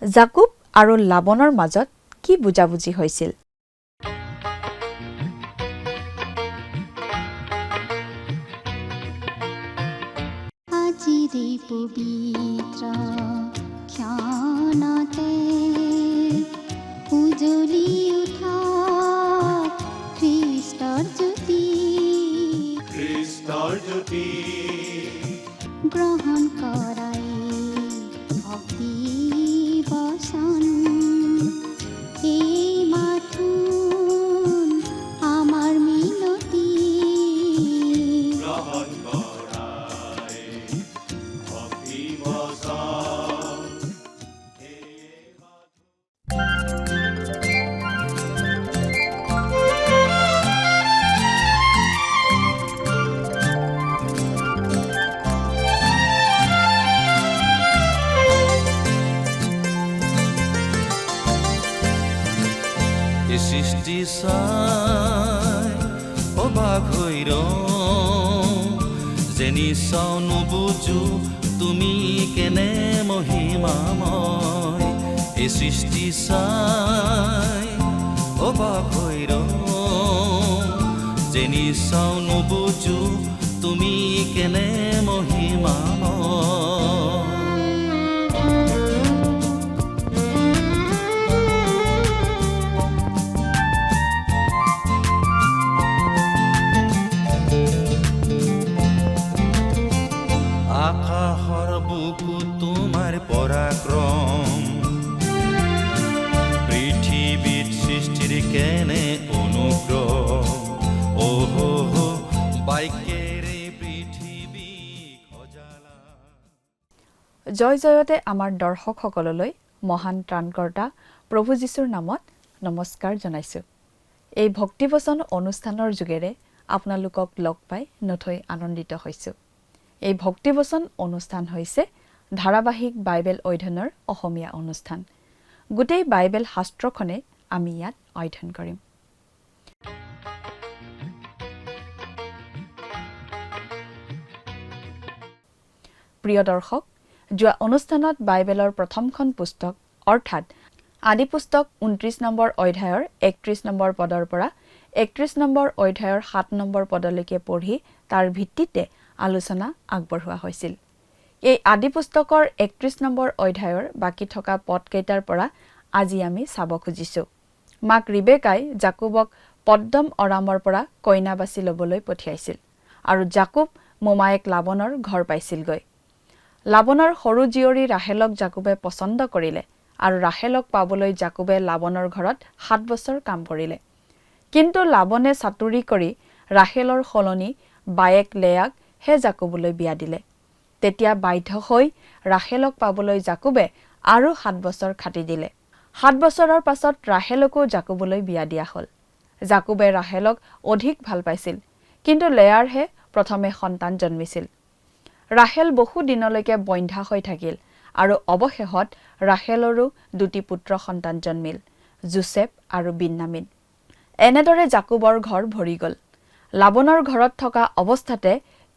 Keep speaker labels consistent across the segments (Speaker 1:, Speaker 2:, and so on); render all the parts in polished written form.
Speaker 1: জাকুব আৰু লাবনৰ মাজত কি বুজাবুজি হৈছিল?
Speaker 2: আজিৰে পবিত্ৰ ক্ষণতে উজ্বলি উঠা খ্ৰীষ্টৰ জ্যোতি গ্ৰহণ কৰাই ভক্তি বচন এই মাথোন আমাৰ মিনতি গ্ৰহণ কৰাই ভক্তি বচন।
Speaker 3: সৃষ্টি চাই অবাক হৈ যেনি চাও নুবুজো তুমি কেনে মহিমাময়। এই সৃষ্টি চাই অবাক হৈ যেনি চাও নুবুজো তুমি কেনে মহিমাময়। আকাশৰ বুকু তোমাৰ পৰাক্ৰম, পৃথিৱীত সৃষ্টিৰ কেনে অনুগ্ৰহ। বাক্যেৰে পৃথিৱী সজালা।
Speaker 1: জয় জয়তে আমাৰ দৰ্শকসকললৈ মহান ত্ৰাণকৰ্তা প্ৰভু যীশুৰ নামত নমস্কাৰ জনাইছোঁ। এই ভক্তিবচন অনুষ্ঠানৰ যোগেৰে আপোনালোকক লগ পাই নথৈ আনন্দিত হৈছোঁ। এই ভক্তিবচন অনুষ্ঠান হৈছে ধাৰাবাহিক বাইবেল অধ্যয়নৰ অসমীয়া অনুষ্ঠান। গোটেই বাইবেল শাস্ত্ৰখনে আমি ইয়াত অধ্যয়ন কৰিম। প্ৰিয় দৰ্শক, যোৱা অনুষ্ঠানত বাইবেলৰ প্ৰথমখন পুস্তক অৰ্থাৎ আদি পুস্তক ২৯ নম্বৰ অধ্যায়ৰ ৩১ নম্বৰ পদৰ পৰা ৩১ নম্বৰ অধ্যায়ৰ ৭ নম্বৰ পদলৈকে পঢ়ি তাৰ ভিত্তিতে আলোচনা আগবঢ়োৱা হৈছিল। এই আদি পুস্তকৰ ৩১ নম্বৰ অধ্যায়ৰ বাকী থকা পদকেইটাৰ পৰা আজি আমি চাব খুজিছোঁ। মাক ৰিবেকাই জাকুবক পদ্দম অৰামৰ পৰা কইনা বাছি ল'বলৈ পঠিয়াইছিল আৰু জাকুব মোমায়েক লাবনৰ ঘৰ পাইছিলগৈ। লাবনৰ সৰু জীয়ৰী ৰাহেলক জাকুবে পচন্দ কৰিলে আৰু ৰাহেলক পাবলৈ জাকুবে লাবনৰ ঘৰত ৭ বছৰ কাম কৰিলে। কিন্তু লাবনে চাতুৰি কৰি ৰাহেলৰ সলনি বায়েক লেয়াক হে জাকুবলৈ বিয়া দিলে। তেতিয়া বাধ্য হৈ ৰাহেলক পাবলৈ জাকুবে আৰু ৭ বছৰ খাটি দিলে। ৭ বছৰৰ পাছত ৰাহেলকো জাকুবলৈ বিয়া দিয়া হ'ল। জাকুবে ৰাহেলক অধিক ভাল পাইছিল, কিন্তু লেয়াৰহে প্ৰথমে সন্তান জন্মিছিল। ৰাহেল বহু দিনলৈকে বন্ধ্যা হৈ থাকিল আৰু অৱশেষত ৰাহেলৰো 2টি পুত্ৰ সন্তান জন্মিল, জোচেফ আৰু বিন্যামিন। এনেদৰে জাকুবৰ ঘৰ ভৰি গ'ল। লাবনৰ ঘৰত থকা অৱস্থাতে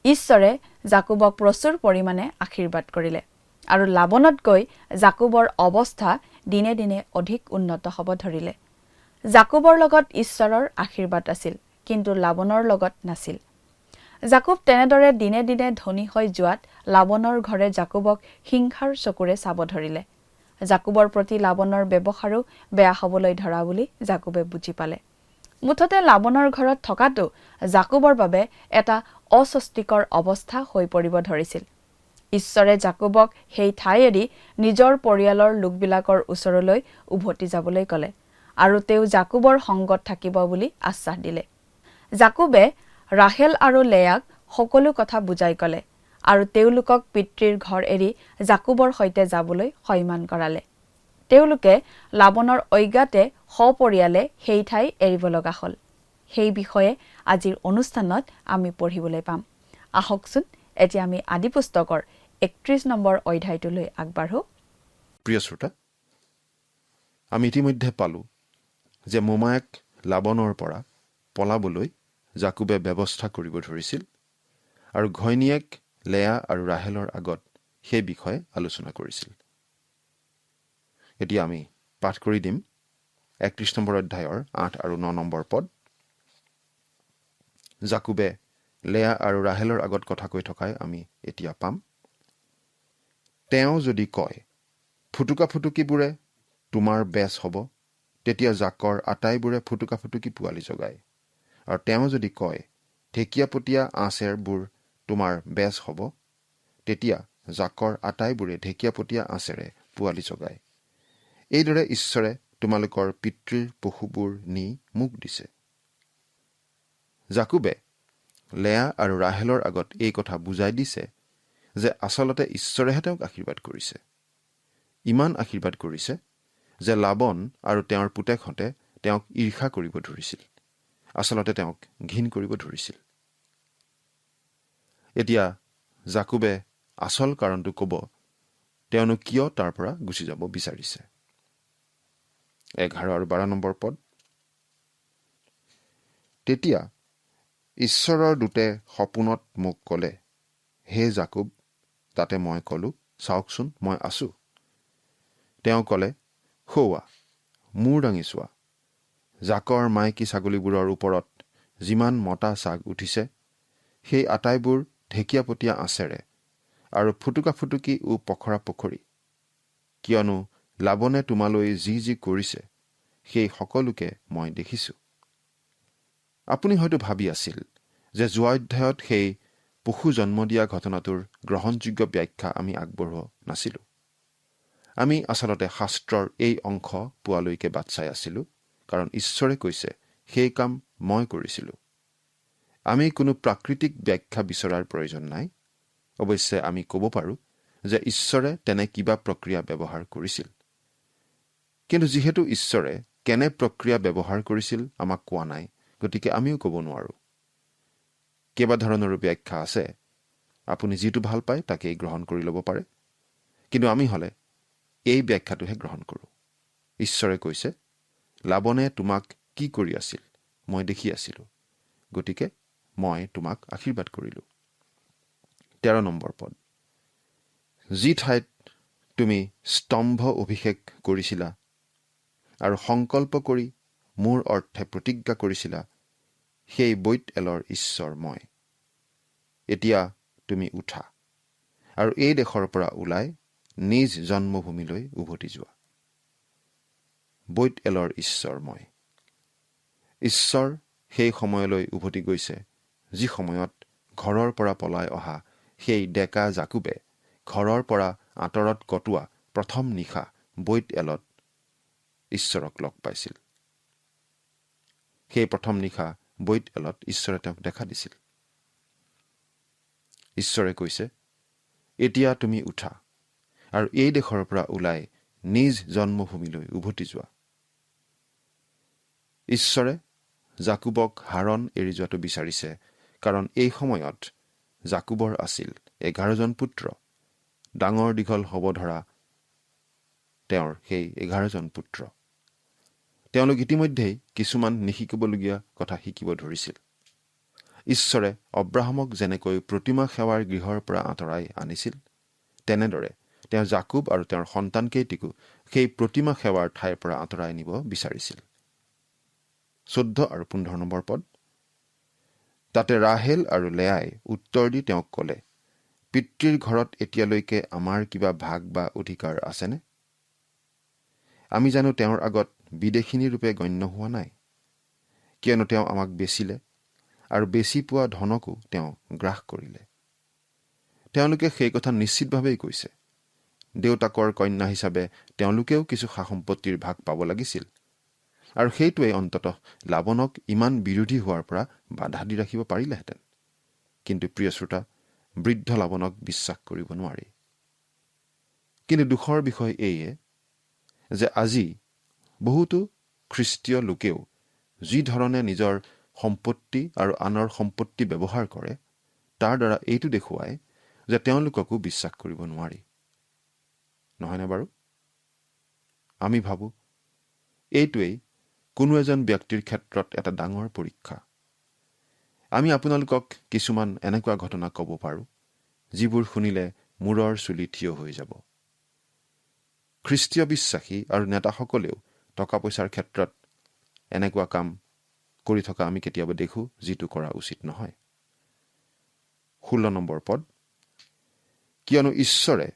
Speaker 1: ঈশ্বৰে জাকুবক প্ৰচুৰ পৰিমাণে আশীৰ্বাদ কৰিলে আৰু লাবনতকৈ জাকুবৰ অৱস্থা দিনে দিনে অধিক উন্নত হ'ব ধৰিলে। জাকুবৰ লগত ঈশ্বৰৰ আশীৰ্বাদ আছিল, কিন্তু লাবনৰ লগত নাছিল। জাকুব তেনেদৰে দিনে দিনে ধনী হৈ যোৱাত লাবনৰ ঘৰে জাকুবক হিংসাৰ চকুৰে চাব ধৰিলে। জাকুবৰ প্ৰতি লাবনৰ ব্যৱহাৰো বেয়া হ'বলৈ ধৰা বুলি জাকুবে বুজি পালে। মুঠতে লাবনৰ ঘৰত থকাটো জাকুবৰ বাবে এটা অস্বস্তিকৰ অৱস্থা হৈ পৰিব ধৰিছিল। ঈশ্বৰে জাকুবক সেই ঠাই এৰি নিজৰ পৰিয়ালৰ লোকবিলাকৰ ওচৰলৈ উভতি যাবলৈ ক'লে আৰু তেওঁ জাকুবৰ সংগত থাকিব বুলি আশ্বাস দিলে। জাকুবে ৰাহেল আৰু লেয়াক সকলো কথা বুজাই ক'লে আৰু তেওঁলোকক পিতৃৰ ঘৰ এৰি জাকুবৰ সৈতে যাবলৈ সৈমান কৰালে। তেওঁলোকে লাবনৰ অজ্ঞাতে সপৰিয়ালে সেই ঠাই এৰিব লগা হ'ল। সেই বিষয়ে আজিৰ অনুষ্ঠানত আমি পঢ়িবলৈ পাম। আহকচোন এতিয়া আমি আদি পুস্তকৰ ৩১ নম্বৰ অধ্যায়টোলৈ আগবাঢ়ো।
Speaker 4: প্ৰিয় শ্ৰোতা, আমি ইতিমধ্যে পালোঁ যে মোমায়েক লাবনৰ পৰা পলাবলৈ জাকুবে ব্যৱস্থা কৰিব ধৰিছিল আৰু ঘৈণীয়েক লেয়া আৰু ৰাহেলৰ আগত সেই বিষয়ে আলোচনা কৰিছিল। এতিয়া আমি পাঠ কৰি দিম 31 নম্বৰ অধ্যায়ৰ 8 আৰু 9 নম্বৰ পদ। জাকুবে লেয়া আৰু ৰাহেলৰ আগত কথা কৈ থকাই আমি এতিয়া পাম। তেওঁ যদি কয়, ফুটুকা ফুটুকিবোৰে তোমাৰ বেচ হ'ব, তেতিয়া জাকৰ আটাইবোৰে ফুটুকা ফুটুকি পোৱালি জগায়। আৰু তেওঁ যদি কয়, ঢেকীয়াপতীয়া আঁচেৰবোৰ তোমাৰ বেচ হ'ব, তেতিয়া জাকৰ আটাইবোৰে ঢেকীয়াপতীয়া আঁচেৰে পোৱালি জগায়। এইদৰে ঈশ্বৰে তোমালোকৰ পিতৃৰ পশুবোৰ নি মোক দিছে। জাকুবে লেয়া আৰু ৰাহেলৰ আগত এই কথা বুজাই দিছে যে আচলতে ঈশ্বৰেহে তেওঁক আশীৰ্বাদ কৰিছে। ইমান আশীৰ্বাদ কৰিছে যে লাবন আৰু তেওঁৰ পুতেকহঁতে তেওঁক ঈৰ্ষা কৰিব ধৰিছিল, আচলতে তেওঁক ঘিণ কৰিব ধৰিছিল। এতিয়া জাকুবে আচল কাৰণটো ক'ব, তেওঁনো কিয় তাৰ পৰা গুচি যাব বিচাৰিছে। 11 আৰু 12 নম্বৰ পদ। তেতিয়া ঈশ্বৰৰ দূতে সপোনত মোক ক'লে, হে জাকুব। তাতে মই ক'লো, চাওকচোন মই আছো। তেওঁ ক'লে, সৌৱা, মূৰ দাঙি চোৱা। জাকৰ মাইকী ছাগলীবোৰৰ ওপৰত যিমান মতা চাগ উঠিছে, সেই আটাইবোৰ ঢেকীয়াপতীয়া আঁচেৰে আৰু ফুটুকা ফুটুকি ও পখৰা পখৰি। কিয়নো লাবনে তোমালৈ যি যি কৰিছে, সেই সকলোকে মই দেখিছো। আপুনি হয়তো ভাবি আছিল যে যোৱা অধ্যায়ত সেই পশু জন্ম দিয়া ঘটনাটোৰ গ্ৰহণযোগ্য ব্যাখ্যা আমি আগবঢ়োৱা নাছিলো। আমি আচলতে শাস্ত্ৰৰ এই অংশ পোৱালৈকে বাট চাই আছিলো, কাৰণ ঈশ্বৰে কৈছে সেই কাম মই কৰিছিলো। আমি কোনো প্ৰাকৃতিক ব্যাখ্যা বিচৰাৰ প্ৰয়োজন নাই। অৱশ্যে আমি ক'ব পাৰোঁ যে ঈশ্বৰে তেনে কিবা প্ৰক্ৰিয়া ব্যৱহাৰ কৰিছিল। কিন্তু যিহেতু ঈশ্বৰে কেনে প্ৰক্ৰিয়া ব্যৱহাৰ কৰিছিল আমাক কোৱা নাই, গতিকে আমিও ক'ব নোৱাৰোঁ। কেইবা ধৰণৰো ব্যাখ্যা আছে। আপুনি যিটো ভাল পায় তাকেই গ্ৰহণ কৰি ল'ব পাৰে। কিন্তু আমি হ'লে এই ব্যাখ্যাটোহে গ্ৰহণ কৰোঁ। ঈশ্বৰে কৈছে, লাবনে তোমাক কি কৰি আছিল মই দেখি আছিলোঁ, গতিকে মই তোমাক আশীৰ্বাদ কৰিলোঁ। 13 নম্বৰ পদ। যি ঠাইত তুমি স্তম্ভ অভিষেক কৰিছিলা আৰু সংকল্প কৰি মোৰ অৰ্থে প্ৰতিজ্ঞা কৰিছিলা, সেই বৈত এলৰ ঈশ্বৰ মই। এতিয়া তুমি উঠা আৰু এই দেশৰ পৰা ওলাই নিজ জন্মভূমিলৈ উভতি যোৱা। বৈত এলৰ ঈশ্বৰ মই। ঈশ্বৰ সেই সময়লৈ উভতি গৈছে যি সময়ত ঘৰৰ পৰা পলাই অহা সেই ডেকা জাকুবে ঘৰৰ পৰা আঁতৰত কটোৱা প্ৰথম নিশা বৈত এলত ঈশ্বৰক লগ পাইছিল। সেই প্ৰথম নিশা বৈত এলত ঈশ্বৰে তেওঁক দেখা দিছিল। ঈশ্বৰে কৈছে, এতিয়া তুমি উঠা আৰু এই দেশৰ পৰা ওলাই নিজ জন্মভূমিলৈ উভতি যোৱা। ঈশ্বৰে জাকুবক হাৰণ এৰি যোৱাটো বিচাৰিছে, কাৰণ এই সময়ত জাকুবৰ আছিল 11জন পুত্ৰ। ডাঙৰ দীঘল হ'ব ধৰা তেওঁৰ সেই 11জন পুত্ৰ। তেওঁলোক ইতিমধ্যেই কিছুমান নিশিকিবলগীয়া কথা শিকিব ধৰিছিল। ঈশ্বৰে অব্ৰাহামক যেনেকৈ প্ৰতিমা সেৱাৰ গৃহৰ পৰা আঁতৰাই আনিছিল, তেনেদৰে তেওঁ জাকুব আৰু তেওঁৰ সন্তানকেইটিকো সেই প্ৰতিমা সেৱাৰ ঠাইৰ পৰা আঁতৰাই নিব বিচাৰিছিল। 14 আৰু 15 নম্বৰ পদ। তাতে ৰাহেল আৰু লেয়াই উত্তৰ দি তেওঁক ক'লে, পিতৃৰ ঘৰত এতিয়ালৈকে আমাৰ কিবা ভাগ বা অধিকাৰ আছেনে? আমি জানো তেওঁৰ আগত বিদেশিনী ৰূপে গণ্য হোৱা নাই? কিয়নো তেওঁ আমাক বেচিলে আৰু বেচি পোৱা ধনকো তেওঁ গ্ৰাস কৰিলে। তেওঁলোকে সেই কথা নিশ্চিতভাৱেই কৈছে। দেউতাকৰ কন্যা হিচাপে তেওঁলোকেও কিছু সা সম্পত্তিৰ ভাগ পাব লাগিছিল, আৰু সেইটোৱে অন্ততঃ লাবনক ইমান বিৰোধী হোৱাৰ পৰা বাধা দি ৰাখিব পাৰিলেহেঁতেন। কিন্তু প্ৰিয় শ্ৰোতা, বৃদ্ধ লাবনক বিশ্বাস কৰিব নোৱাৰি। কিন্তু দুখৰ বিষয় এইয়ে যে আজি বহুতো খ্ৰীষ্টীয় লোকেও যি ধৰণে নিজৰ সম্পত্তি আৰু আনৰ সম্পত্তি ব্যৱহাৰ কৰে, তাৰ দ্বাৰা এইটো দেখুৱায় যে তেওঁলোককো বিশ্বাস কৰিব নোৱাৰি। নহয়নে বাৰু? আমি ভাবোঁ এইটোৱেই কোনো এজন ব্যক্তিৰ ক্ষেত্ৰত এটা ডাঙৰ পৰীক্ষা। আমি আপোনালোকক কিছুমান এনেকুৱা ঘটনা ক'ব পাৰোঁ যিবোৰ শুনিলে মূৰৰ চুলি থিয় হৈ যাব। খ্ৰীষ্টীয় বিশ্বাসী আৰু নেতাসকলেও টকা পইচাৰ ক্ষেত্ৰত এনেকুৱা কাম কৰি থকা আমি কেতিয়াবা দেখোঁ, যিটো কৰা উচিত নহয়। 16 নম্বৰ পদ, কিয়নো ঈশ্বৰে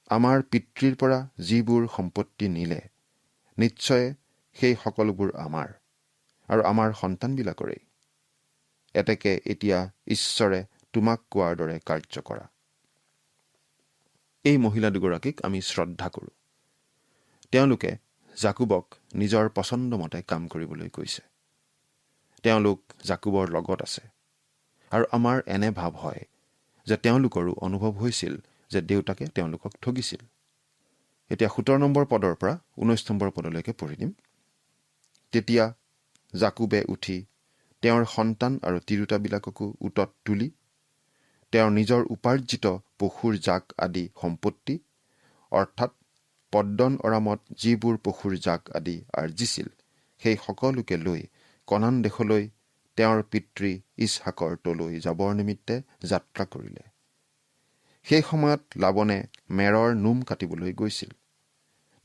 Speaker 4: আমাৰ পিতৃৰ পৰা যিবোৰ সম্পত্তি নিলে, নিশ্চয় সেই সকলোবোৰ আমাৰ আৰু আমাৰ সন্তানবিলাকৰেই। এতেকে এতিয়া ঈশ্বৰে তোমাক কোৱাৰ দৰে কাৰ্য কৰা। এই মহিলা দুগৰাকীক আমি শ্ৰদ্ধা কৰোঁ। তেওঁলোকে জাকুবক নিজৰ পচন্দ মতে কাম কৰিবলৈ কৈছে। তেওঁলোক জাকুবৰ লগত আছে। আৰু আমাৰ এনে ভাৱ হয় যে তেওঁলোকৰো অনুভৱ হৈছিল যে দেউতাকে তেওঁলোকক ঠগিছিল। এতিয়া 17 নম্বৰ পদৰ পৰা 19 নম্বৰ পদলৈকে পঢ়ি দিম। তেতিয়া জাকুবে উঠি তেওঁৰ সন্তান আৰু তিৰোতাবিলাককো উটত তুলি তেওঁৰ নিজৰ উপাৰ্জিত পশুৰ জাক আদি সম্পত্তি, অৰ্থাৎ পদ্দন অৰামত যিবোৰ পশুৰ জাক আদি আৰ্জিছিল, সেই সকলোকে লৈ কনান দেশলৈ তেওঁৰ পিতৃ ইছহাকৰ তলৈ যাবৰ নিমিত্তে যাত্ৰা কৰিলে। সেই সময়ত লাবনে মেৰৰ নোম কাটিবলৈ গৈছিল।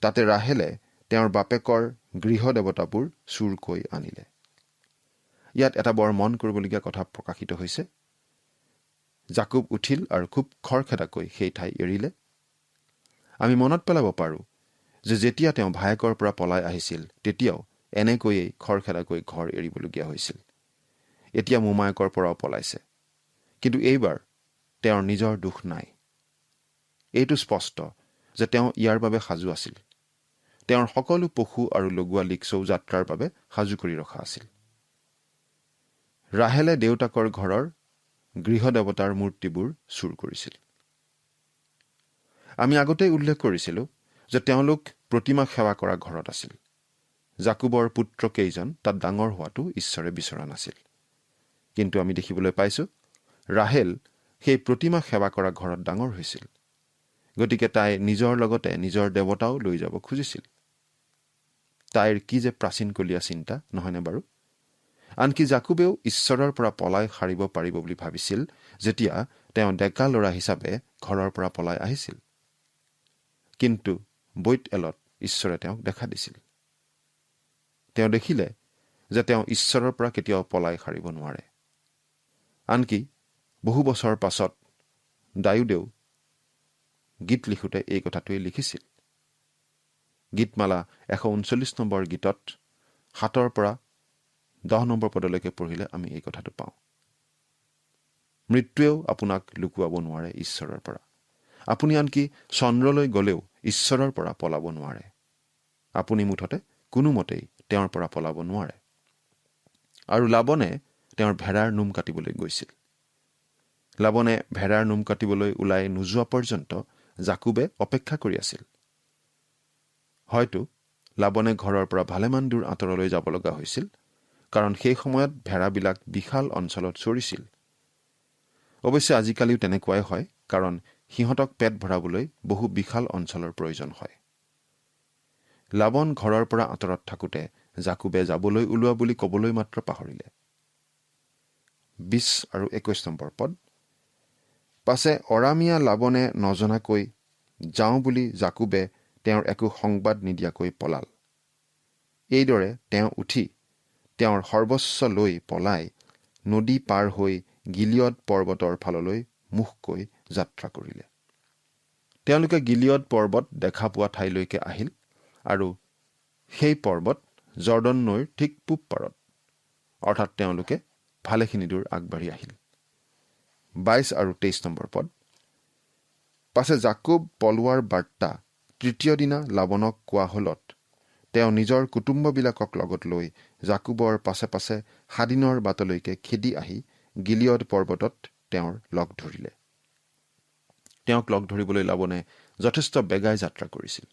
Speaker 4: তাতে ৰাহেলে তেওঁৰ বাপেকৰ গৃহ দেৱতাবোৰ চুৰকৈ আনিলে। ইয়াত এটা বৰ মন কৰিবলগীয়া কথা প্ৰকাশিত হৈছে। জাকুব উঠিল আৰু খুব খৰখেদাকৈ সেই ঠাই এৰিলে। আমি মনত পেলাব পাৰোঁ যে যেতিয়া তেওঁ ভায়েকৰ পৰা পলাই আহিছিল, তেতিয়াও এনেকৈয়ে খৰখেদাকৈ ঘৰ এৰিবলগীয়া হৈছিল। এতিয়া মোমায়েকৰ পৰাও পলাইছে, কিন্তু এইবাৰ তেওঁৰ নিজৰ দুখ নাই। এইটো স্পষ্ট যে তেওঁ ইয়াৰ বাবে সাজু আছিল। তেওঁৰ সকলো পশু আৰু লগোৱা লিকচৌ যাত্ৰাৰ বাবে সাজু কৰি ৰখা আছিল। ৰাহেলে দেউতাকৰ ঘৰৰ গৃহ দেৱতাৰ মূৰ্তিবোৰ চুৰ কৰিছিল। আমি আগতেই উল্লেখ কৰিছিলোঁ যে তেওঁলোক প্ৰতিমা সেৱা কৰা ঘৰত আছিল। জাকুবৰ পুত্ৰ কেইজন তাত ডাঙৰ হোৱাটো ঈশ্বৰে বিচৰা নাছিল। কিন্তু আমি দেখিবলৈ পাইছোঁ ৰাহেল সেই প্ৰতিমা সেৱা কৰা ঘৰত ডাঙৰ হৈছিল। গতিকে তাই নিজৰ লগতে নিজৰ দেৱতাও লৈ যাব খুজিছিল। তাইৰ কি যে প্ৰাচীনকলীয়া চিন্তা, নহয়নে বাৰু? আনকি জাকুবেও ঈশ্বৰৰ পৰা পলাই সাৰিব পাৰিব বুলি ভাবিছিল যেতিয়া তেওঁ ডেকা ল'ৰা হিচাপে ঘৰৰ পৰা পলাই আহিছিল। কিন্তু বৈত এলত ঈশ্বৰে তেওঁক দেখা দিছিল। তেওঁ দেখিলে যে তেওঁ ঈশ্বৰৰ পৰা কেতিয়াও পলাই সাৰিব নোৱাৰে। আনকি বহু বছৰ পাছত দাউদেও গীত লিখোঁতে এই কথাটোৱেই লিখিছিল। গীতমালা 139 নম্বৰ গীতত 7 পৰা 10 নম্বৰ পদলৈকে পঢ়িলে আমি এই কথাটো পাওঁ। মৃত্যুৱেও আপোনাক লুকুৱাব নোৱাৰে ঈশ্বৰৰ পৰা। আপুনি আনকি চন্দ্ৰলৈ গ'লেও ঈশ্বৰৰ পৰা পলাব নোৱাৰে। আপুনি মুঠতে কোনোমতেই তেওঁৰ পৰা পলাব নোৱাৰে। আৰু লাবনে তেওঁৰ ভেড়াৰ নোম কাটিবলৈ গৈছিল। লাবনে ভেড়াৰ নোম কাটিবলৈ ওলাই নোযোৱা পৰ্যন্ত জাকুবে অপেক্ষা কৰি আছিল। হয়তো লাবনে ঘৰৰ পৰা ভালেমান দূৰ আঁতৰলৈ যাব লগা হৈছিল, কাৰণ সেই সময়ত ভেড়াবিলাক বিশাল অঞ্চলত চৰিছিল। অৱশ্যে আজিকালিও তেনেকুৱাই হয়, কাৰণ সিহঁতক পেট ভৰাবলৈ বহু বিশাল অঞ্চলৰ প্ৰয়োজন হয়। লাবন ঘৰৰ পৰা আঁতৰত থাকোঁতে জাকুবে যাবলৈ ওলোৱা বুলি ক'বলৈ মাত্ৰ পাহৰিলে। 20 আৰু 21 নম্বৰ পদ, পাছে অৰামীয়া লাবনে নজনাকৈ যাওঁ বুলি জাকুবে তেওঁৰ একো সংবাদ নিদিয়াকৈ পলাল। এইদৰে তেওঁ উঠি তেওঁৰ সৰ্বস্ব লৈ পলাই নদী পাৰ হৈ গিলিয়দ পৰ্বতৰ ফাললৈ মুখকৈ যাত্ৰা কৰিলে। তেওঁলোকে গিলিয়দ পৰ্বত দেখা পোৱা ঠাইলৈকে আহিল আৰু সেই পৰ্বত জৰ্দন নৈৰ ঠিক পূব পাৰত, অৰ্থাৎ তেওঁলোকে ভালেখিনি দূৰ আগবাঢ়ি আহিল। 22 আৰু 23 নম্বৰ পদ, পাছে জাকুব পলোৱাৰ বাৰ্তা তৃতীয় দিনা লাবনক কোৱা হলত তেওঁ নিজৰ কুটুম্ববিলাকক লগত লৈ জাকুবৰ পাছে পাছে 7 দিনৰ বাটলৈকে খেদি আহি গিলিয়দ পৰ্বতত তেওঁৰ লগ ধৰিলে। তেওঁক লগ ধৰিবলৈ লাবনে যথেষ্ট বেগাই যাত্ৰা কৰিছিল।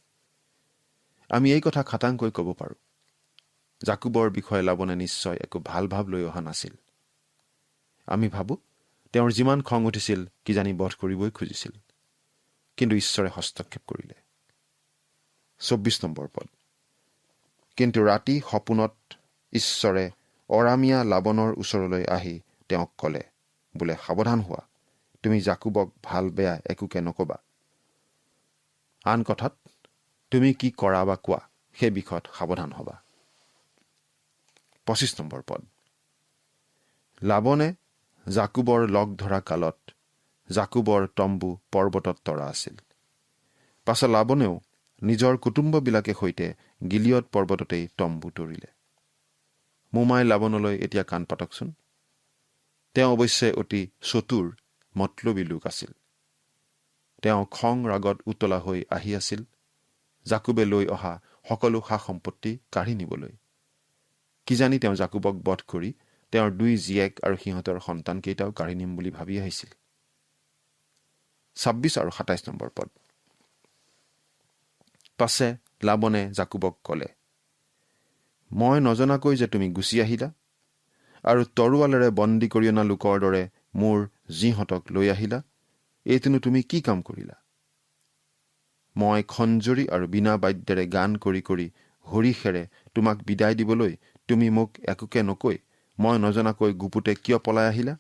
Speaker 4: আমি এই কথা খাটাংকৈ ক'ব পাৰোঁ, জাকুবৰ বিষয়ে লাবনে নিশ্চয় একো ভাল ভাৱ লৈ অহা নাছিল। আমি ভাবোঁ তেওঁৰ যিমান খং উঠিছিল কিজানি বধ কৰিবই খুজিছিল, কিন্তু ঈশ্বৰে হস্তক্ষেপ কৰিলে। 24 নম্বৰ পদ, কিন্তু ৰাতি সপোনত ঈশ্বৰে অৰামীয়া লাবনৰ ওচৰলৈ আহি তেওঁক ক'লে, বোলে সাৱধান হোৱা, তুমি জাকুবক ভাল বেয়া একোকে নকবা। আন কথাত তুমি কি কৰা বা কোৱা সেই বিষয়ত সাৱধান হ'বা। 25 নম্বৰ পদ। লাবনে জাকুবৰ লগ ধৰা কালত জাকুবৰ তম্বু পৰ্বতত তৰা আছিল। পাছত লাবনেও নিজৰ কুটুম্ববিলাকে সৈতে গিলিয়ত পৰ্বততেই তম্বু তৰিলে। মোমাই লাবনলৈ এতিয়া কাণ পাতকচোন। তেওঁ অৱশ্যে অতি চতুৰ মতলবী লোক আছিল। তেওঁ খং ৰাগত উতলা হৈ আহি আছিল জাকুবে লৈ অহা সকলো সা সম্পত্তি কাঢ়ি নিবলৈ। কিজানি তেওঁ জাকুবক বধ কৰি তেওঁৰ 2 জীয়েক আৰু সিহঁতৰ সন্তানকেইটাও কাঢ়ি নিম বুলি ভাবি আহিছিল। 26 আৰু 27 নম্বৰ পদ। পাছে লাবনে জাকুবক ক'লে, মই নজনাকৈ যে তুমি গুচি আহিলা আৰু তৰোৱালেৰে বন্দী কৰি অনা লোকৰ দৰে মোৰ যিহঁতক লৈ আহিলা, এইটোনো তুমি কি কাম কৰিলা? মই খঞ্জৰি আৰু বিনা বাদ্যেৰে গান কৰি কৰি হৰিষেৰে তোমাক বিদায় দিবলৈ তুমি মোক একোকে নকৈ মই নজনাকৈ গুপুতে কিয় পলাই আহিলা?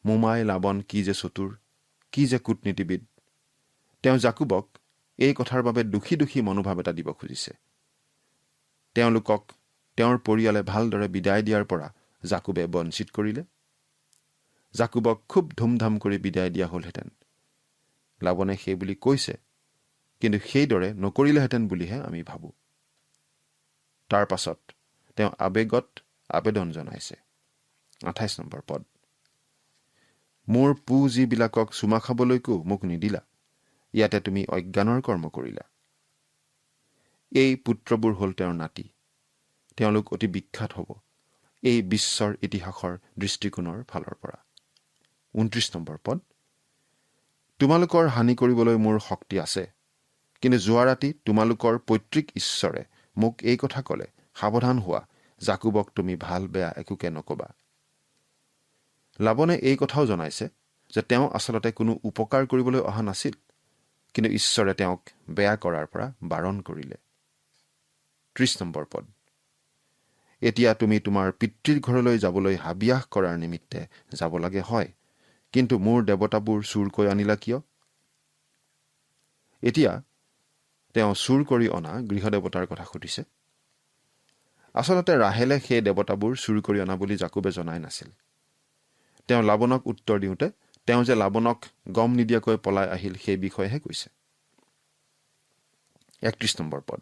Speaker 4: মোমাই লাবন কি যে চতুৰ, কি যে কূটনীতিবিদ। তেওঁ জাকুবক এই কথাৰ বাবে দুখী দুখী মনোভাৱ এটা দিব খুজিছে। তেওঁলোকক তেওঁৰ পৰিয়ালে ভালদৰে বিদায় দিয়াৰ পৰা জাকুবে বঞ্চিত কৰিলে। জাকুবক খুব ধুমধাম কৰি বিদায় দিয়া হ'লহেঁতেন। লাবনে সেই বুলি কৈছে, কিন্তু সেইদৰে নকৰিলেহেঁতেন বুলিহে আমি ভাবোঁ। তাৰ পাছত তেওঁ আবেগত আবেদন জনাইছে। 28 নম্বৰ পদ। মোৰ পু যিবিলাকক চুমা খাবলৈকো মোক নিদিলা, ইয়াতে তুমি অজ্ঞানৰ কৰ্ম কৰিলা। এই পুত্ৰবোৰ হ'ল তেওঁৰ নাতি। তেওঁলোক অতি বিখ্যাত হ'ব এই বিশ্বৰ ইতিহাসৰ দৃষ্টিকোণৰ ফালৰ পৰা। 29 নম্বৰ পদ। তোমালোকৰ হানি কৰিবলৈ মোৰ শক্তি আছে, কিন্তু যোৱা ৰাতি তোমালোকৰ পৈতৃক ঈশ্বৰে মোক এই কথা ক'লে, সাৱধান হোৱা, জাকুবক তুমি ভাল বেয়া একোকে নকবা। লাবনে এই কথাও জনাইছে যে তেওঁ আচলতে কোনো উপকাৰ কৰিবলৈ অহা নাছিল, কিন্তু ঈশ্বৰে তেওঁক বেয়া কৰাৰ পৰা বাৰণ কৰিলে। 30 নম্বৰ পদ। এতিয়া তুমি তোমাৰ পিতৃৰ ঘৰলৈ যাবলৈ হাবিয়াস কৰাৰ নিমিত্তে যাব লাগে হয়, কিন্তু মোৰ দেৱতাবোৰ চুৰকৈ আনিলা কিয়? এতিয়া তেওঁ চুৰ কৰি অনা গৃহদেৱতাৰ কথা সুধিছে। আচলতে ৰাহেলে সেই দেৱতাবোৰ চুৰ কৰি অনা বুলি জাকুবে জনাই নাছিল। তেওঁ লাবনক উত্তৰ দিওঁতে তেওঁ যে লাবনক গম নিদিয়াকৈ পলাই আহিল সেই বিষয়েহে কৈছে। 31 নম্বৰ পদ।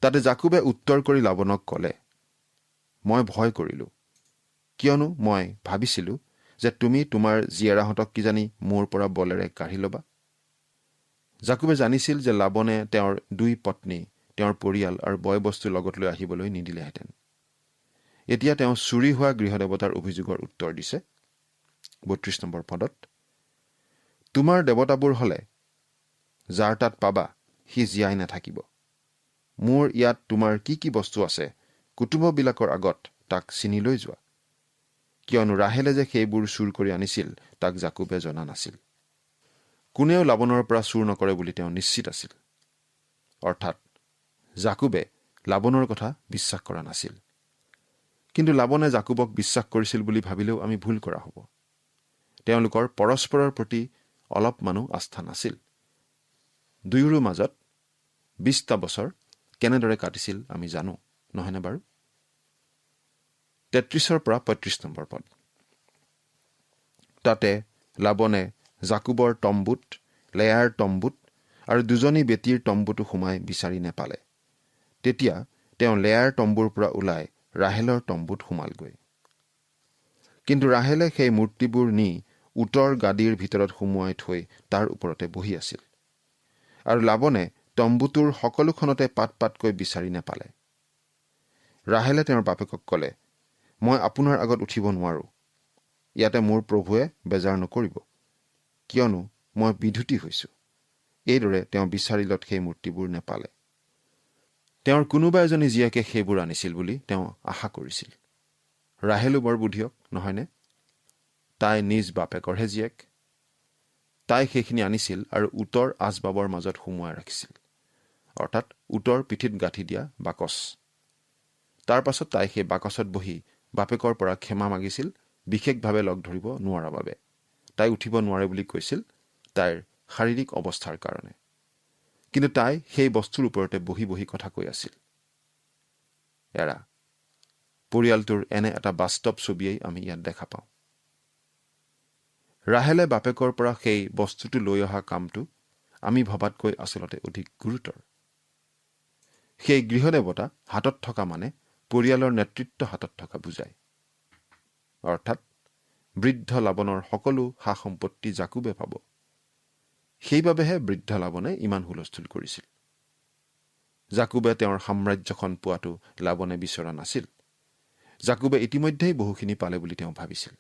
Speaker 4: তাতে জাকুবে উত্তৰ কৰি লাবনক ক'লে, মই ভয় কৰিলোঁ, কিয়নো মই ভাবিছিলোঁ যে তুমি তোমাৰ জীয়েৰাহঁতক কিজানি মোৰ পৰা বলেৰে কাঢ়ি ল'বা। জাকুবে জানিছিল যে লাবনে তেওঁৰ 2 পত্নী, তেওঁৰ পৰিয়াল আৰু বয় বস্তু লগত লৈ আহিবলৈ নিদিলেহেঁতেন। এতিয়া তেওঁ চুৰি হোৱা গৃহদেৱতাৰ অভিযোগৰ উত্তৰ দিছে। 32 নম্বৰ পদত। তোমাৰ দেৱতাবোৰ হ'লে যাৰ তাত পাবা সি জীয়াই নাথাকিব। মোৰ ইয়াত তোমাৰ কি কি বস্তু আছে কুটুম্ববিলাকৰ আগত তাক চিনি লৈ যোৱা, কিয়নো ৰাহেলে যে সেইবোৰ চুৰ কৰি আনিছিল তাক জাকুবে জনা নাছিল। কোনেও লাবনৰ পৰা চুৰ নকৰে বুলি তেওঁ নিশ্চিত আছিল। অৰ্থাৎ জাকুবে লাবনৰ কথা বিশ্বাস কৰা নাছিল। কিন্তু লাবনে জাকুবক বিশ্বাস কৰিছিল বুলি ভাবিলেও আমি ভুল কৰা হ'ব। তেওঁলোকৰ পৰস্পৰৰ প্ৰতি অলপমানো আস্থা নাছিল। দুয়োৰো মাজত 20টা বছৰ কেনেদৰে কাটিছিল আমি জানো, নহয়নে বাৰু? 33 পৰা 35 নম্বৰ পদ। তাতে লাবনে জাকুবৰ তম্বুত, লেয়াৰ তম্বুত আৰু 2জনী বেটীৰ তম্বুটো সোমাই বিচাৰি নেপালে। তেতিয়া তেওঁ লেয়াৰ তম্বুৰ পৰা ওলাই ৰাহেলৰ তম্বুত সোমালগৈ। কিন্তু ৰাহেলে সেই মূৰ্তিবোৰ নি উটৰ গাদীৰ ভিতৰত সুমুৱাই থৈ তাৰ ওপৰতে বহি আছিল। আৰু লাবনে তম্বুটোৰ সকলোখনতে পাত পাতকৈ বিচাৰি নেপালে। ৰাহেলে তেওঁৰ বাপেকক ক'লে, মই আপোনাৰ আগত উঠিব নোৱাৰো। ইয়াতে মোৰ প্ৰভুৱে বেজাৰ নকৰিব, কিয়নো মই বিধুতি হৈছো। এইদৰে তেওঁ বিচাৰিলত সেই মূৰ্তিবোৰ নেপালে। তেওঁৰ কোনোবা এজনী জীয়েকে সেইবোৰ আনিছিল বুলি তেওঁ আশা কৰিছিল। ৰাহেলো বৰ বুদ্ধিয়ক, নহয়নে? তাই নিজ বাপেকৰহে জীয়েক। তাই সেইখিনি আনিছিল আৰু উটৰ আচবাবৰ মাজত সুমুৱাই ৰাখিছিল, অৰ্থাৎ উটৰ পিঠিত গাঁঠি দিয়া বাকচ। তাৰ পাছত তাই সেই বাকচত বহি বাপেকৰ পৰা ক্ষমা মাগিছিল, বিশেষভাৱে লগ ধৰিব নোৱাৰা বাবে। তাই উঠিব নোৱাৰে বুলি কৈছিল তাইৰ শাৰীৰিক অৱস্থাৰ কাৰণে। কিন্তু তাই সেই বস্তুৰ ওপৰতে বহি বহি কথা কৈ আছিল। এৰা পৰিয়ালটোৰ এনে এটা বাস্তৱ ছবিয়েই আমি ইয়াত দেখা পাওঁ। ৰাহেলে বাপেকৰ পৰা সেই বস্তুটো লৈ অহা কামটো আমি ভবাতকৈ আচলতে অধিক গুৰুতৰ। সেই গৃহদেৱতা হাতত থকা মানে পৰিয়ালৰ নেতৃত্ব হাতত থকা বুজায়। অৰ্থাৎ বৃদ্ধ লাবনৰ সকলো সা সম্পত্তি জাকুবে পাব। সেইবাবেহে বৃদ্ধ লাবনে ইমান হুলস্থুল কৰিছিল। জাকুবে তেওঁৰ সাম্ৰাজ্যখন পোৱাটো লাবনে বিচৰা নাছিল। জাকুবে ইতিমধ্যেই বহুখিনি পালে বুলি তেওঁ ভাবিছিল।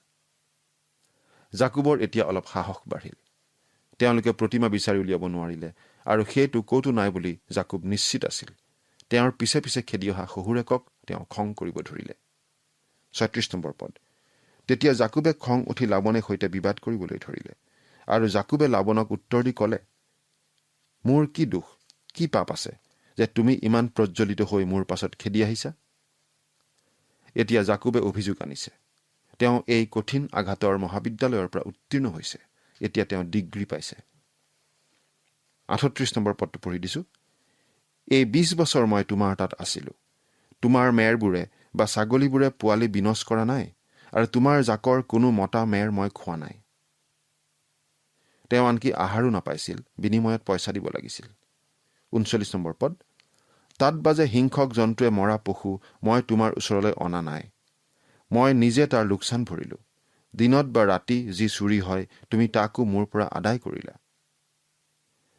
Speaker 4: জাকুবৰ এতিয়া অলপ সাহস বাঢ়িল। তেওঁলোকে প্ৰতিমা বিচাৰি উলিয়াব নোৱাৰিলে আৰু সেইটো ক'তো নাই বুলি জাকুব নিশ্চিত আছিল। তেওঁৰ পিছে পিছে খেদি অহা শহুৰেকক তেওঁ খং কৰিব ধৰিলে। ৩৬ নম্বৰ পদ। তেতিয়া জাকুবে খং উঠি লাবনে সৈতে বিবাদ কৰিবলৈ ধৰিলে আৰু জাকুবে লাবনক উত্তৰ দি ক'লে, মোৰ কি দুখ, কি পাপ আছে যে তুমি ইমান প্ৰজ্বলিত হৈ মোৰ পাছত খেদি আহিছা? এতিয়া জাকুবে অভিযোগ আনিছে। তেওঁ এই কঠিন আঘাতৰ মহাবিদ্যালয়ৰ পৰা উত্তীৰ্ণ হৈছে। এতিয়া তেওঁ ডিগ্ৰী পাইছে। ৩৮ নম্বৰ পদটো পঢ়ি দিছো। এই ২০ বছৰ মই তোমাৰ তাত আছিলো। তোমাৰ মেৰবোৰে বা ছাগলীবোৰে পোৱালি বিনষ্ট কৰা নাই আৰু তোমাৰ জাকৰ কোনো মতা মেৰ মই খোৱা নাই। তেওঁ আনকি আহাৰো নাপাইছিল, বিনিময়ত পইচা দিব লাগিছিল। ৩৯ নম্বৰ পদ। তাত বাজে হিংসক জন্তুৱে মৰা পশু মই তোমাৰ ওচৰলৈ অনা নাই। মই নিজে তাৰ লোকচান ভৰিলো। দিনত বা ৰাতি যি চুৰি হয় তুমি তাকো মোৰ পৰা আদায় কৰিলা।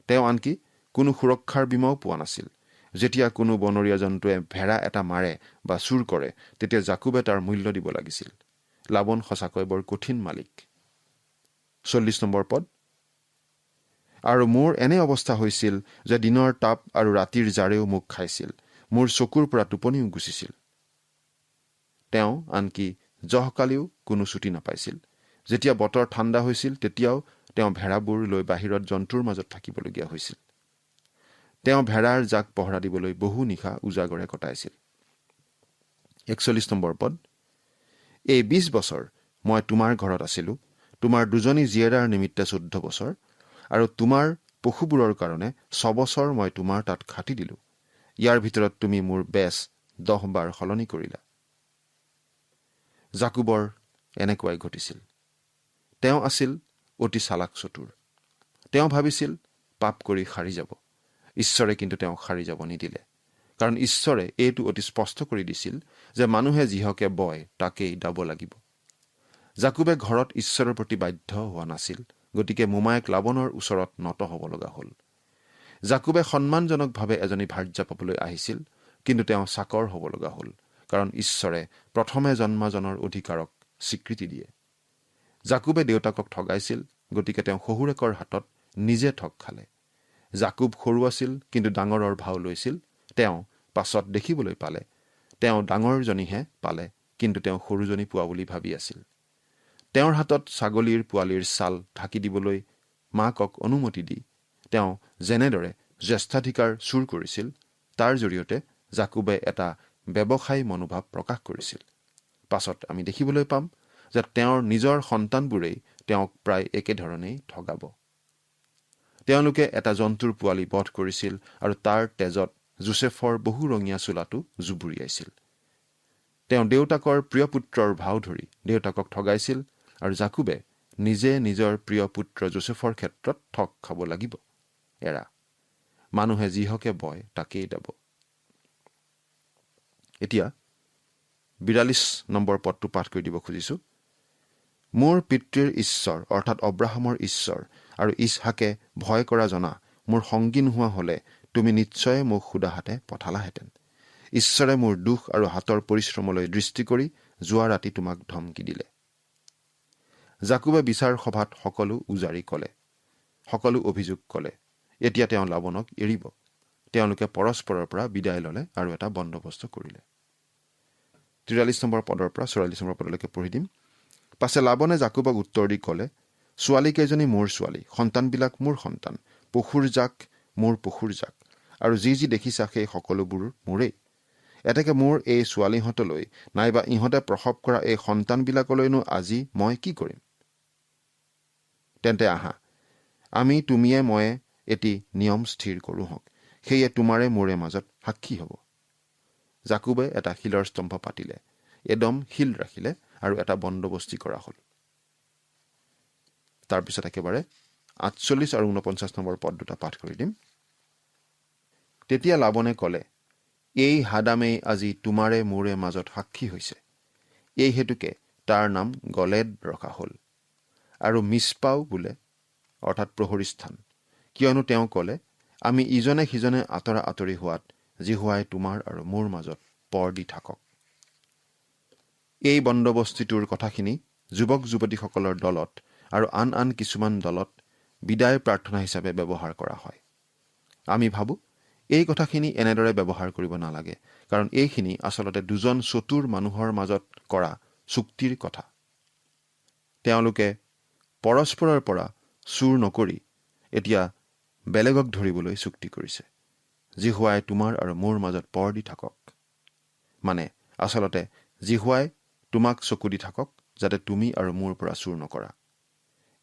Speaker 4: তেওঁ আনকি কোনো সুৰক্ষাৰ বীমাও পোৱা নাছিল। যেতিয়া কোনো বনৰীয়া জন্তুৱে ভেড়া এটা মাৰে বা চুৰ কৰে তেতিয়া জাকুবে তাৰ মূল্য দিব লাগিছিল। লাবন সঁচাকৈ বৰ কঠিন মালিক। ৪০ নম্বৰ পদ। আৰু মোৰ এনে অৱস্থা হৈছিল যে দিনৰ তাপ আৰু ৰাতিৰ জাৰেও মোক খাইছিল। মোৰ চকুৰ পৰা টোপনিও গুচিছিল। তেওঁ আনকি জহকালিও কোনো ছুটি নাপাইছিল। যেতিয়া বতৰ ঠাণ্ডা হৈছিল তেতিয়াও তেওঁ ভেড়াবোৰ লৈ বাহিৰত জন্তুৰ মাজত থাকিবলগীয়া হৈছিল। তেওঁ ভেড়াৰ জাক পহৰা দিবলৈ বহু নিশা উজাগৰে কটাইছিল। ৪১ নম্বৰ পদ। এই ২০ বছৰ মই তোমাৰ ঘৰত আছিলো। তোমাৰ দুজনী জীয়েৰাৰ নিমিত্তে ১৪ বছৰ আৰু তোমাৰ পশুবোৰৰ কাৰণে ৬ বছৰ মই তোমাৰ তাত খাটি দিলো। ইয়াৰ ভিতৰত তুমি মোৰ বেচ ১০ বাৰ সলনি কৰিলা। জাকুবৰ এনেকুৱাই ঘটিছিল। তেওঁ আছিল অতি চালাক চতুৰ। তেওঁ ভাবিছিল পাপ কৰি সাৰি যাব। ঈশ্বৰে কিন্তু তেওঁক সাৰি যাব নিদিলে। কাৰণ ঈশ্বৰে এইটো অতি স্পষ্ট কৰি দিছিল যে মানুহে যিহকে বয় তাকেই দাব লাগিব। জাকুবে ঘৰত ঈশ্বৰৰ প্ৰতি বাধ্য হোৱা নাছিল। গতিকে মোমায়েক লাবনৰ ওচৰত নত হ'ব লগা হ'ল। জাকুবে সন্মানজনকভাৱে এজনী ভাৰ্যা পাবলৈ আহিছিল, কিন্তু তেওঁ চাকৰ হ'ব লগা হ'ল। কাৰণ ঈশ্বৰে প্ৰথমে জন্মাজনৰ অধিকাৰক স্বীকৃতি দিয়ে। জাকুবে দেউতাকক ঠগাইছিল, গতিকে তেওঁ শহুৰেকৰ হাতত নিজে ঠগ খালে। জাকুব সৰু আছিল কিন্তু ডাঙৰৰ ভাও লৈছিল। তেওঁ পাছত দেখিবলৈ পালে তেওঁ ডাঙৰজনীহে পালে, কিন্তু তেওঁ সৰুজনী পোৱা বুলি ভাবি আছিল। তেওঁৰ হাতত ছাগলীৰ পোৱালিৰ ছাল ঢাকি দিবলৈ মাকক অনুমতি দি তেওঁ যেনেদৰে জ্যেষ্ঠাধিকাৰ চুৰ কৰিছিল তাৰ জৰিয়তে জাকুবে এটা ব্যৱসায়ী মনোভাৱ প্ৰকাশ কৰিছিল। পাছত আমি দেখিবলৈ পাম যে তেওঁৰ নিজৰ সন্তানবোৰেই তেওঁক প্ৰায় একেধৰণেই ঠগাব। তেওঁলোকে এটা জন্তুৰ পোৱালি বধ কৰিছিল আৰু তাৰ তেজত যোচেফৰ বহুৰঙীয়া চোলাটো জুবুৰিয়াইছিল। তেওঁ দেউতাকৰ প্ৰিয় পুত্ৰৰ ভাও ধৰি দেউতাকক ঠগাইছিল আৰু জাকুবে নিজে নিজৰ প্ৰিয় পুত্ৰ যোচেফৰ ক্ষেত্ৰত ঠগ খাব লাগিব। এৰা মানুহে যিহকে বয় তাকেই দাব। এতিয়া ৪২ নম্বৰ পদটো পাঠ কৰি দিব খুজিছো। মোৰ পিতৃৰ ঈশ্বৰ অৰ্থাৎ অব্ৰাহামৰ ঈশ্বৰ আৰু ইছহাকে ভয় কৰা জনা মোৰ সংগী নোহোৱা হলে তুমি নিশ্চয় মোক সুদা হাতে পঠালাহেঁতেন। ঈশ্বৰে মোৰ দুখ আৰু হাতৰ পৰিশ্ৰমলৈ দৃষ্টি কৰি যোৱা ৰাতি তোমাক ধমকি দিলে। জাকুবে বিচাৰ সভাত সকলো উজাৰি কলে, সকলো অভিযোগ কলে। এতিয়া তেওঁ লাবনক এৰিব। তেওঁলোকে পৰস্পৰৰ পৰা বিদায় ললে আৰু এটা বন্দবস্ত কৰিলে। ৪৩ নম্বৰ পদৰ পৰা ৪৪ নম্বৰ পদলৈকে পঢ়ি দিম। পাছে লাবনে জাকুবক উত্তৰ দি কলে, ছোৱালীকেইজনী মোৰ ছোৱালী, সন্তানবিলাক মোৰ সন্তান, পশুৰ জাক মোৰ পশুৰ জাক, আৰু যি যি দেখিছা সেই সকলোবোৰ মোৰেই। এতেকে মোৰ এই ছোৱালীহঁতলৈ নাইবা ইহঁতে প্ৰসৱ কৰা এই সন্তানবিলাকলৈনো আজি মই কি কৰিম? তেন্তে আহা, আমি তুমিয়ে ময়ে এটি নিয়ম স্থিৰ কৰোঁহক, সেয়ে তোমাৰে মোৰে মাজত সাক্ষী হ'ব। জাকুবে এটা শিলৰ স্তম্ভ পাতিলে, এদম শিল ৰাখিলে আৰু এটা বন্দবস্তি কৰা হ'ল। তাৰপিছত একেবাৰে 48 আৰু 49 নম্বৰ পদ দুটা পাঠ কৰি দিম। তেতিয়া লাবনে ক'লে, এই হাদামেই আজি তোমাৰে মোৰে মাজত সাক্ষী হৈছে। এই হেতুকে তাৰ নাম গলেদ ৰখা হ'ল। আৰু মিছপাও বোলে, অৰ্থাৎ প্ৰহৰী স্থান, কিয়নো তেওঁ ক'লে, আমি ইজনে সিজনে আঁতৰা আঁতৰি হোৱাত জিহুৱাই তোমাৰ আৰু মোৰ মাজত পৰ দি থাকক। এই বন্দবস্তিটোৰ কথাখিনি যুৱক যুৱতীসকলৰ দলত আৰু আন আন কিছুমান দলত বিদায় প্ৰাৰ্থনা হিচাপে ব্যৱহাৰ কৰা হয়। আমি ভাবোঁ এই কথাখিনি এনেদৰে ব্যৱহাৰ কৰিব নালাগে, কাৰণ এইখিনি আচলতে দুজন চতুৰ মানুহৰ মাজত কৰা চুক্তিৰ কথা। তেওঁলোকে পৰস্পৰৰ পৰা চুৰ নকৰি এতিয়া বেলেগক ধৰিবলৈ চুক্তি কৰিছে। জিহুৱাই তোমাৰ আৰু মোৰ মাজত পৰ দি থাকক, মানে আচলতে জিহুৱাই তোমাক চকু দি থাকক, যাতে তুমি আৰু মোৰ পৰা চুৰ নকৰা।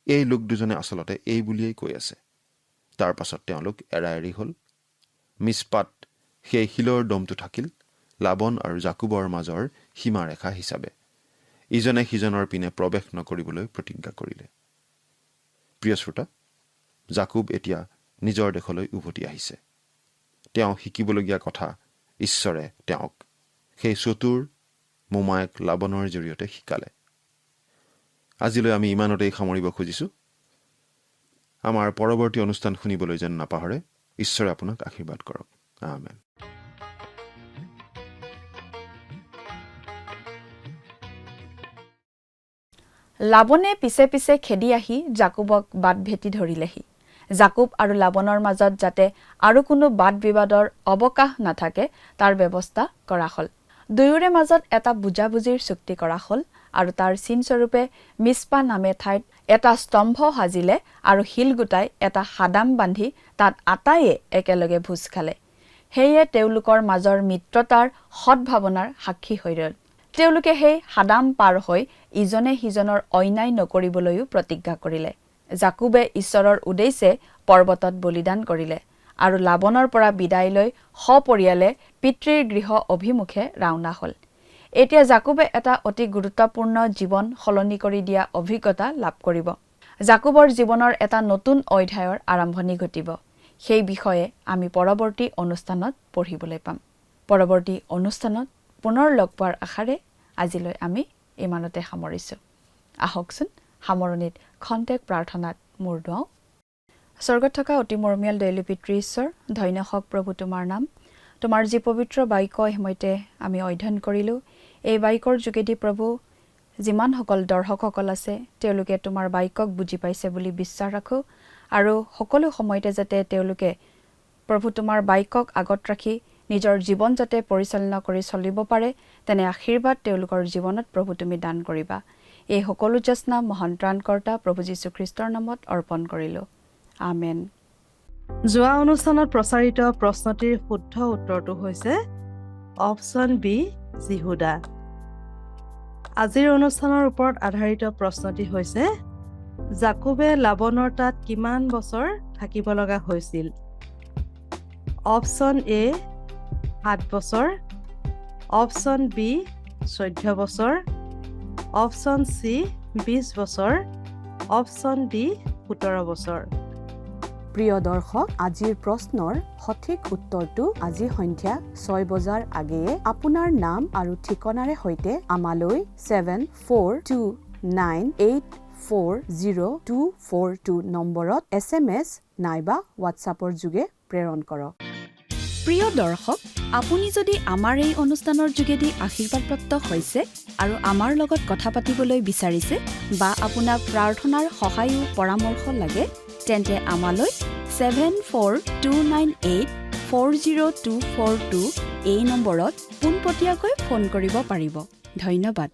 Speaker 4: এই লোক দুজনে আচলতে এই বুলিয়েই কৈ আছে। তাৰ পাছত তেওঁলোক এৰা এৰি হ'ল। মিছপাত সেই শিলৰ দমটো থাকিল লাবন আৰু জাকুবৰ মাজৰ সীমাৰেখা হিচাপে। ইজনে সিজনৰ পিনে প্ৰৱেশ নকৰিবলৈ প্ৰতিজ্ঞা কৰিলে। প্ৰিয় শ্ৰোতা, জাকুব এতিয়া নিজৰ দেশলৈ উভতি আহিছে। তেওঁ শিকিবলগীয়া কথা ঈশ্বৰে তেওঁক সেই চতুৰ মোমায়েক লাবনৰ জৰিয়তে শিকালে। আজিলৈ আমি ইমানতেই সামৰিব খুজিছোঁ। আমাৰ পৰৱৰ্তী অনুষ্ঠান শুনিবলৈ যেন নাপাহৰে। ঈশ্বৰে আপোনাক আশীৰ্বাদ কৰক। আমেন।
Speaker 1: লাবনে পিছে পিছে খেদি আহি জাকুবক বাট ভেটি ধৰিলেহি। জাকুব আৰু লাবনৰ মাজত যাতে আৰু কোনো বাদ বিবাদৰ অৱকাশ নাথাকে তাৰ ব্যৱস্থা কৰা হ'ল। দুয়োৰে মাজত এটা বুজাবুজিৰ চুক্তি কৰা হ'ল আৰু তাৰ চিনস্বৰূপে মিছপা নামে ঠাইত এটা স্তম্ভ সাজিলে আৰু শিল গোটাই এটা হাদাম বান্ধি তাত আটাইয়ে একেলগে ভোজ খালে। সেয়ে তেওঁলোকৰ মাজৰ মিত্ৰতাৰ সদ্ভাৱনাৰ সাক্ষী হৈ ৰ'ল। তেওঁলোকে সেই হাদাম পাৰ হৈ ইজনে সিজনৰ অন্যায় নকৰিবলৈও প্ৰতিজ্ঞা কৰিলে। জাকুবে ঈশ্বৰৰ উদ্দেশ্যে পৰ্বতত বলিদান কৰিলে আৰু লাবনৰ পৰা বিদায় লৈ সপৰিয়ালে পিতৃৰ গৃহ অভিমুখে ৰাওনা হ'ল। এতিয়া জাকুবে এটা অতি গুৰুত্বপূৰ্ণ জীৱন সলনি কৰি দিয়া অভিজ্ঞতা লাভ কৰিব। জাকুবৰ জীৱনৰ এটা নতুন অধ্যায়ৰ আৰম্ভণি ঘটিব। সেই বিষয়ে আমি পৰৱৰ্তী অনুষ্ঠানত পঢ়িবলৈ পাম। পৰৱৰ্তী অনুষ্ঠানত পুনৰ লগ পোৱাৰ আশাৰে আজিলৈ আমি ইমানতে সামৰিছোঁ। আহকচোন সামৰণিত খন্তেক প্ৰাৰ্থনাত মূৰ দুৱাওঁ। স্বৰ্গত থকা অতি মৰমীয়াল দয়ালু পিতৃ ঈশ্বৰ, ধন্য হওক প্ৰভু তোমাৰ নাম। তোমাৰ যি পবিত্ৰ বাক্য সময়তে আমি অধ্যয়ন কৰিলোঁ, এই বাক্যৰ যোগেদি প্ৰভু যিমানসকল দৰ্শকসকল আছে তেওঁলোকে তোমাৰ বাক্যক বুজি পাইছে বুলি বিশ্বাস ৰাখোঁ আৰু সকলো সময়তে যাতে তেওঁলোকে প্ৰভু তোমাৰ বাক্যক আগত ৰাখি নিজৰ জীৱন যাতে পৰিচালনা কৰি চলিব পাৰে, তেনে আশীৰ্বাদ তেওঁলোকৰ জীৱনত প্ৰভু তুমি দান কৰিবা। এই সকলো যাচনা মহান ত্ৰাণকৰ্তা প্ৰভু যীশুখ্ৰীষ্টৰ নামত অৰ্পণ কৰিলোঁ। আমেন।
Speaker 5: যোৱা অনুষ্ঠানত প্ৰচাৰিত প্ৰশ্নটিৰ শুদ্ধ উত্তৰটো হৈছে অপশ্যন বি, জিহুদা। আজিৰ অনুষ্ঠানৰ ওপৰত আধাৰিত প্ৰশ্নটি হৈছে জাকুবে লাবনৰ তাত কিমান বছৰ থাকিব লগা হৈছিল? অপশ্যন এ 7 বছৰ, অপশ্যন বি 14 বছৰ, অপশ্যন চি 20 বছৰ, অপশ্যন ডি 17 বছৰ।
Speaker 6: প্ৰিয় দৰ্শক, আজিৰ প্ৰশ্নৰ সঠিক উত্তৰটো আজি সন্ধ্যা 6 বজাৰ আগেয়ে আপোনাৰ নাম আৰু ঠিকনাৰে সৈতে আমালৈ 7429840242 নম্বৰত SMS নাইবা হোৱাটছআপৰ যোগে প্ৰেৰণ কৰক।
Speaker 1: প্ৰিয় দৰ্শক, আপুনি যদি আমাৰ এই অনুষ্ঠানৰ যোগেদি আশীৰ্বাদপ্ৰাপ্ত হৈছে আৰু আমাৰ লগত কথা পাতিবলৈ বিচাৰিছে বা আপোনাক প্ৰাৰ্থনাৰ সহায়ো পৰামৰ্শ লাগে, তেন্তে আমালৈ 7429840242 এই নম্বৰত পোনপটীয়াকৈ ফোন কৰিব পাৰিব। ধন্যবাদ।